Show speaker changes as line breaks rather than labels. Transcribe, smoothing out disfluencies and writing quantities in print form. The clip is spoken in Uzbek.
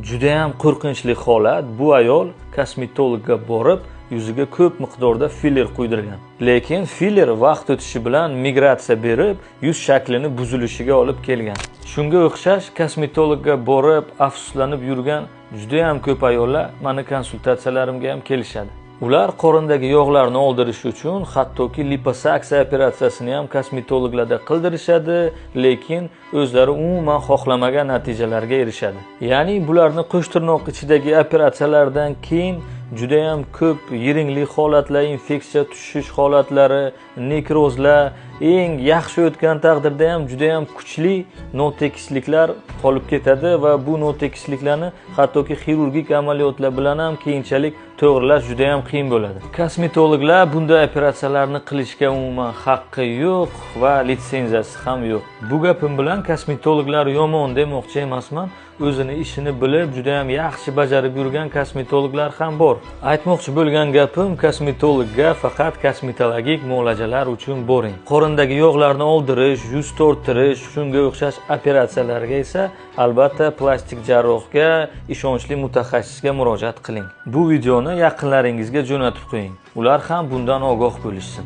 Juda ham qo'rqinchli holat. Bu ayol kosmetologga borib, yuziga ko'p miqdorda filler quydirgan. Lekin filler vaqt o'tishi bilan migratsiya berib, yuz shaklini buzilishiga olib kelgan. Shunga o'xshash kosmetologga borib, afsuslanib yurgan juda ham ko'p ayollar meni konsultatsiyalarimga ham kelishadi. Ular qorindagi yog'larni oldirish uchun hattoki liposaksiya operatsiyasini ham kosmetologlarda qildirishadi, lekin o'zlari umuman xohlamagan natijalarga erishadi. Ya'ni bularni qo'shtirnoq ichidagi operatsiyalardan keyin juda ham ko'p yiringlik holatlar, infeksiya tushish holatlari, nekrozlar, eng yaxshi o'tgan taqdirda ham juda ham kuchli notekisliklar qolib ketadi va bu notekisliklarni hattoki xirurgik amaliyotlar bilan ham keyinchalik to'g'rilash juda ham qiyin bo'ladi. Kosmetologlar bunday operatsiyalarni qilishga umuman haqqi yo'q va litsenziyasi ham yo'q. Bu gapim bilan kosmetologlar yomon demoqchi emasman. O'zini ishini bilib, juda ham yaxshi bajarib yurgan kosmetologlar ham bor. Aytmoqchi bo'lgan gapim, kosmetologga faqat kosmetologik muolajalar uchun boring. Qorindagi yog'larni oldirish, yuz torttirish, shunga o'xshash operatsiyalarga esa albatta plastik jarrohga, ishonchli mutaxassisga murojaat qiling. Bu videoni yaqinlaringizga jo'natib qo'ying. Ular ham bundan ogoh bo'lishsin.